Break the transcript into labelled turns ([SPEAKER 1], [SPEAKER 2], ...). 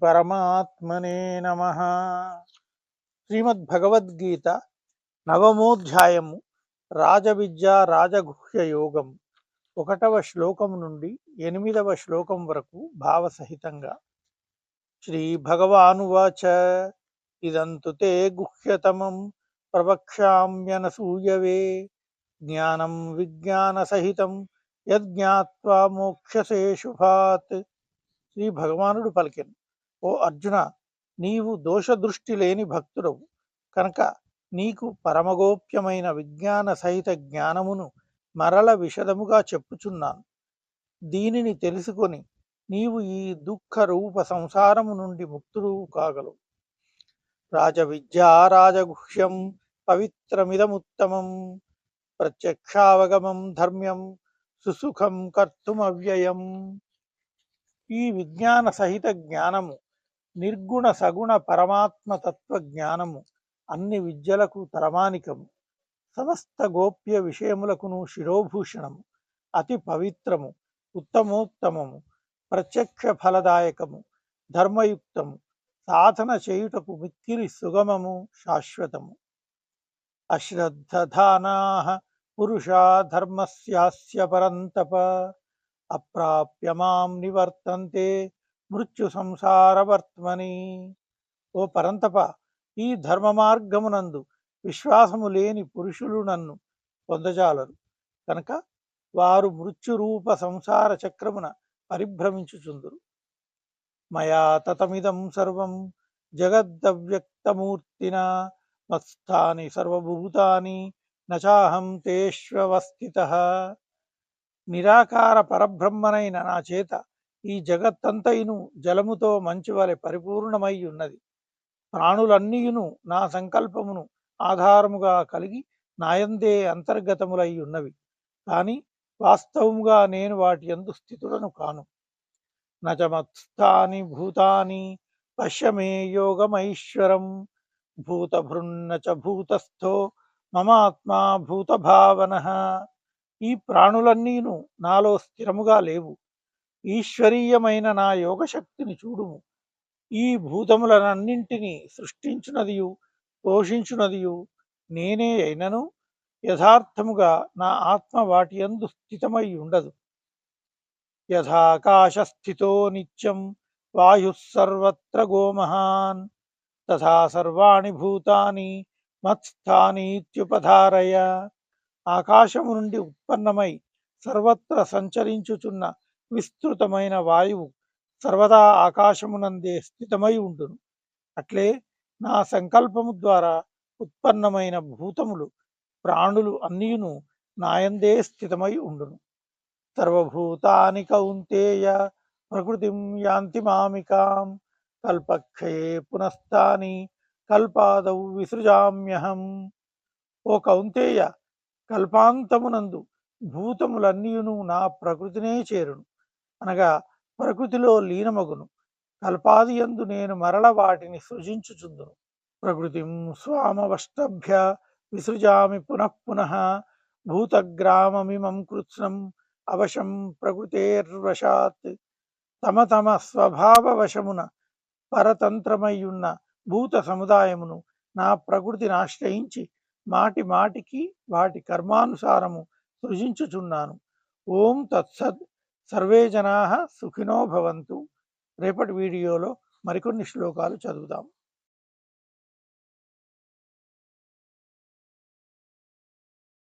[SPEAKER 1] పరమాత్మనే నమః. శ్రీమద్భగవద్గీత నవమోధ్యాయము రాజవిద్య రాజగుహ్య యోగం 1వ శ్లోకం నుండి 8వ శ్లోకం వరకు భావసహితంగా. శ్రీ భగవానువాచ ఇదంతు తే గుహ్యతమం ప్రవక్ష్యామ్యనసూయవే జ్ఞానం విజ్ఞానసహితం యజ్ఞాత్వా మోక్షసే శుభాత్. శ్రీ భగవానుడు పలికెను, ఓ అర్జున, నీవు దోషదృష్టి లేని భక్తుడవు కనుక నీకు పరమగోప్యమైన విజ్ఞాన సహిత జ్ఞానమును మరల విశదముగా చెప్పుచున్నాను. దీనిని తెలుసుకొని నీవు ఈ దుఃఖ రూప సంసారము నుండి ముక్తుడు కాగలవు. రాజవిద్యా రాజగుహ్యం పవిత్రమిదముత్తమం ప్రత్యక్షావగమం ధర్మ్యం సుసుఖం కర్తుమవ్యయం. ఈ విజ్ఞాన సహిత జ్ఞానము నిర్గుణ సగుణ పరమాత్మ తత్వ జ్ఞానము అన్ని విద్యలకు తలమానికము, సమస్త గోప్య విషయములకును శిరోభూషణము, అతి పవిత్రము, ఉత్తమోత్తమము, ప్రత్యక్ష ఫలదాయకము, ధర్మయుక్తము, సాధన చేయుటకు మిక్కిలి సుగమము, శాశ్వతము. అశ్రద్ధధానాః పురుషా ధర్మస్యాస్య పరంతప అప్రాప్య మాం నివర్తంతే మృత్యు సంసారవర్త్మని. ఓ పరంతప, ఈ ధర్మ మార్గమునందు విశ్వాసము లేని పురుషులు నన్ను పొందజాలరు కనుక వారు మృత్యురూప సంసార చక్రమున పరిభ్రమించుచుందురు. మయా తతమిదం సర్వం జగద్దవ్యక్తమూర్తినా మత్స్థాని సర్వభూతాని నచాహం తేష్వస్థితః. నిరాకార పరబ్రహ్మనైన నా చేత ఈ జగత్తంతయును జలముతో మంచివలె పరిపూర్ణమై ఉన్నది. ప్రాణులన్నీయును నా సంకల్పమును ఆధారముగా కలిగి నాయందే అంతర్గతములై ఉన్నవి, కానీ వాస్తవముగా నేను వాటి యందు స్థితుడను కాను. నచమత్స్థాని భూతాని పశ్య మే యోగమైశ్వరం భూతభృన్న చ భూతస్థో మమాత్మా భూతభావనః. ఈ ప్రాణులన్నీను నాలో స్థిరముగా లేవు. ఈశ్వరీయమైన నా యోగశక్తిని చూడుము. ఈ భూతములనన్నింటినీ సృష్టించునదియు పోషించునదియు నేనే అయినను యథార్థముగా నా ఆత్మ వాటి యందు స్థితమై ఉండదు. యథాకాశస్థితో నిత్యం వాయుః సర్వత్ర గోమహాన్ తథా సర్వాణి భూతాని మత్స్థానీత్యుపధారయ. ఆకాశము నుండి ఉత్పన్నమై సర్వత్ర సంచరించుచున్న విస్తృతమైన వాయువు సర్వదా ఆకాశమునందే స్థితమై ఉండును. అట్లే నా సంకల్పము ద్వారా ఉత్పన్నమైన భూతములు ప్రాణులు అన్నీయును నాయందే స్థితమై ఉండును. సర్వభూతాని కౌంతేయ ప్రకృతిం యాంతి మామికాం కల్పక్షయే పునస్తాని కల్పాదౌ విసృజామ్యహం. ఓ కౌంతేయ, కల్పాంతమునందు భూతములన్నీయును నా ప్రకృతినే చేరును, అనగా ప్రకృతిలో లీనమగును. కల్పాదియందు నేను మరల వాటిని సృజించుచుందును. ప్రకృతిం స్వామవష్టభ్య విసృజామి పునః పునః భూతగ్రామమిమం కృత్స్నం అవశం ప్రకృతేర్వశాత్. తమ తమ స్వభావ వశమున పరతంత్రమయ్యున్న భూత సముదాయమును నా ప్రకృతిని ఆశ్రయించి మాటి మాటికి వాటి కర్మానుసారము సృజించుచున్నాను. ఓం తత్సత్. సర్వే జనాః సుఖినో భవంతు. రేపటి వీడియోలో మరికొన్ని శ్లోకాలు చదువుదాం.